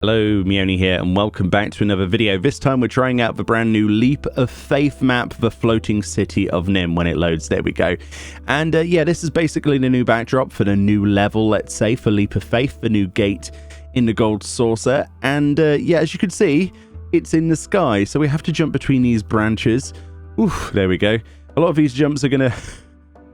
Hello, Meoni here, and welcome back to another video. This time we're trying out the brand new Leap of Faith map, the floating city of Nim, when it loads. There we go. And yeah, this is basically the new backdrop for the new level, let's say, for Leap of Faith, the new gate in the gold saucer. And yeah, as you can see, it's in the sky, so we have to jump between these branches. Oof, there we go. A lot of these jumps are going to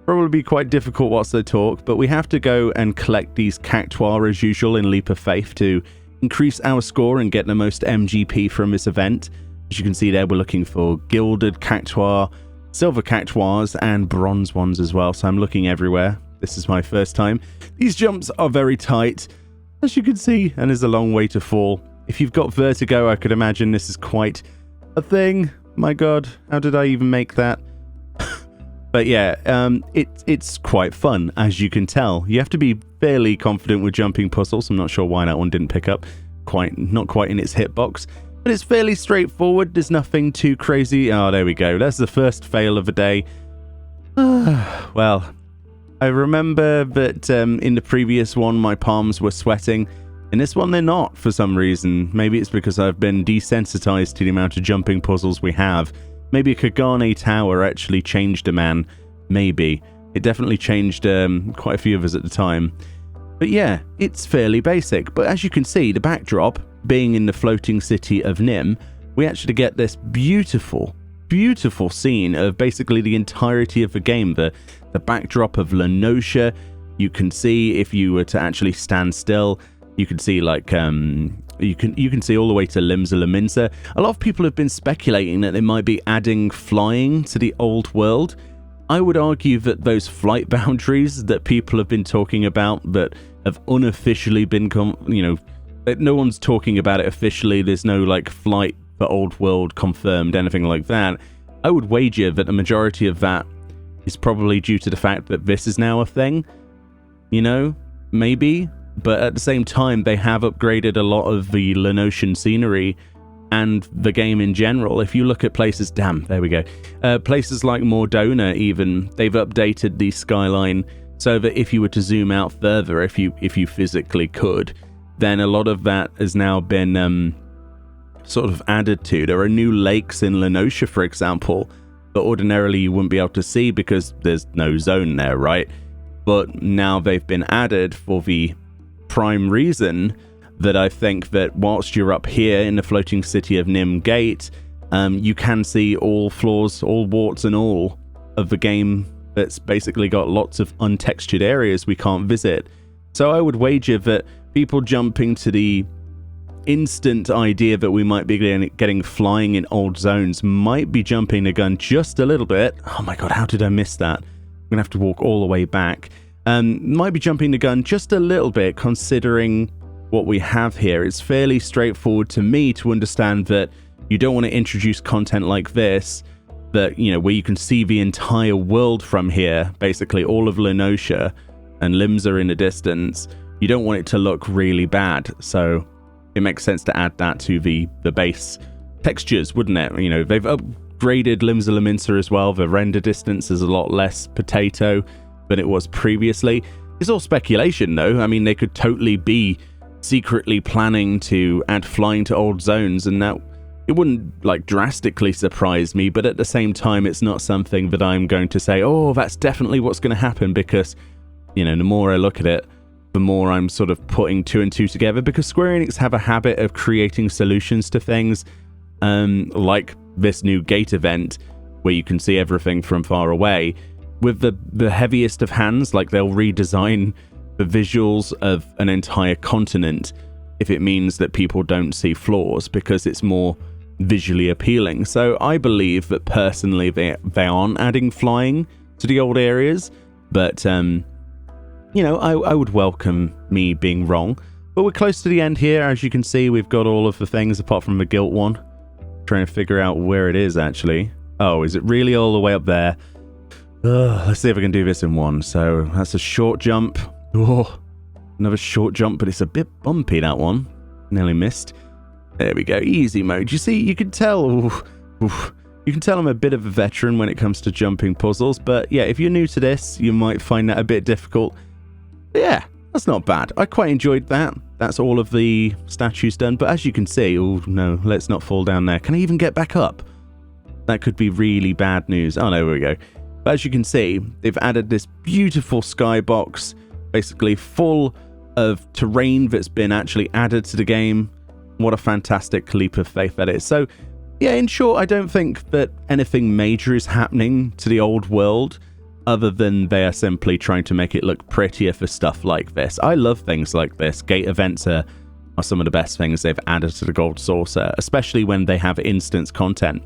probably be quite difficult whilst they talk, but we have to go and collect these cactuar as usual in Leap of Faith to increase our score and get the most MGP from this event. As you can see there, we're looking for gilded cactuar, silver cactuars, and bronze ones as well, so I'm looking everywhere. This is my first time. These jumps are very tight, as you can see, and there's a long way to fall. If you've got vertigo, I could imagine this is quite a thing. My god, how did I even make that? But yeah, it's quite fun, as you can tell. You have to be fairly confident with jumping puzzles. I'm not sure why that one didn't pick up. Not quite in its hitbox. But it's fairly straightforward. There's nothing too crazy. Oh, there we go. That's the first fail of the day. Well, I remember that in the previous one, my palms were sweating. In this one, they're not for some reason. Maybe it's because I've been desensitized to the amount of jumping puzzles we have. Maybe a Kagane Tower actually changed a man. Maybe. It definitely changed quite a few of us at the time. But yeah, it's fairly basic. But as you can see, the backdrop, being in the floating city of Nim, we actually get this beautiful, beautiful scene of basically the entirety of the game. The backdrop of Lenosha, you can see if you were to actually stand still, you can see like you can see all the way to Limsa Lominsa. A lot of people have been speculating that they might be adding flying to the old world. I would argue that those flight boundaries that people have been talking about that have unofficially been, no one's talking about it officially. There's no like flight for old world confirmed, anything like that. I would wager that the majority of that is probably due to the fact that this is now a thing. Maybe. But at the same time, they have upgraded a lot of the Lenoshan scenery and the game in general. If you look at places, there we go. Places like Mordona even, they've updated the skyline so that if you were to zoom out further, if you physically could, then a lot of that has now been sort of added to. There are new lakes in Lenosha, for example, that ordinarily you wouldn't be able to see because there's no zone there, right? But now they've been added for the prime reason that I think that whilst you're up here in the floating city of Nim Gate, you can see all flaws, all warts and all of the game that's basically got lots of untextured areas we can't visit. So I would wager that people jumping to the instant idea that we might be getting flying in old zones might be jumping the gun just a little bit. Oh my god, how did I miss that? I'm gonna have to walk all the way back. Might be jumping the gun just a little bit considering what we have here. It's fairly straightforward to me to understand that you don't want to introduce content like this, that, where you can see the entire world from here, basically all of Lenosha and Limsa in the distance. You don't want it to look really bad, so it makes sense to add that to the base textures, wouldn't it? They've upgraded Limsa Lominsa as well. The render distance is a lot less potato than it was previously. It's all speculation though. I mean, they could totally be secretly planning to add flying to old zones, and that it wouldn't like drastically surprise me, but at the same time it's not something that I'm going to say, oh, that's definitely what's going to happen, because the more I look at it, the more I'm sort of putting two and two together, because Square Enix have a habit of creating solutions to things, like this new gate event where you can see everything from far away. With the heaviest of hands, like they'll redesign the visuals of an entire continent if it means that people don't see flaws, because it's more visually appealing. So I believe that personally they aren't adding flying to the old areas, but I would welcome me being wrong. But we're close to the end here. As you can see, we've got all of the things apart from the gilt one. Trying to figure out where it is actually. Oh, is it really all the way up there? Let's see if I can do this in one. So that's a short jump. Oh, another short jump, but it's a bit bumpy, that one. Nearly missed. There we go. Easy mode. You see, you can tell. You can tell I'm a bit of a veteran when it comes to jumping puzzles. But yeah, if you're new to this, you might find that a bit difficult. But yeah, that's not bad. I quite enjoyed that. that's all of the statues done. But as you can see, oh no, let's not fall down there. Can I even get back up? That could be really bad news. Oh, no, there we go. But as you can see, they've added this beautiful skybox, basically full of terrain that's been actually added to the game. What a fantastic leap of faith that is. So, yeah, in short, I don't think that anything major is happening to the old world, other than they are simply trying to make it look prettier for stuff like this. I love things like this. Gate events are some of the best things they've added to the Gold Saucer, especially when they have instance content.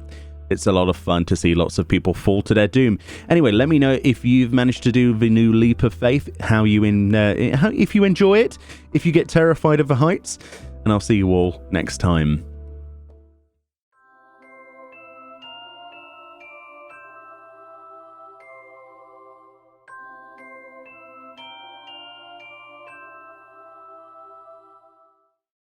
It's a lot of fun to see lots of people fall to their doom. Anyway, let me know if you've managed to do the new Leap of Faith, if you enjoy it, if you get terrified of the heights, and I'll see you all next time.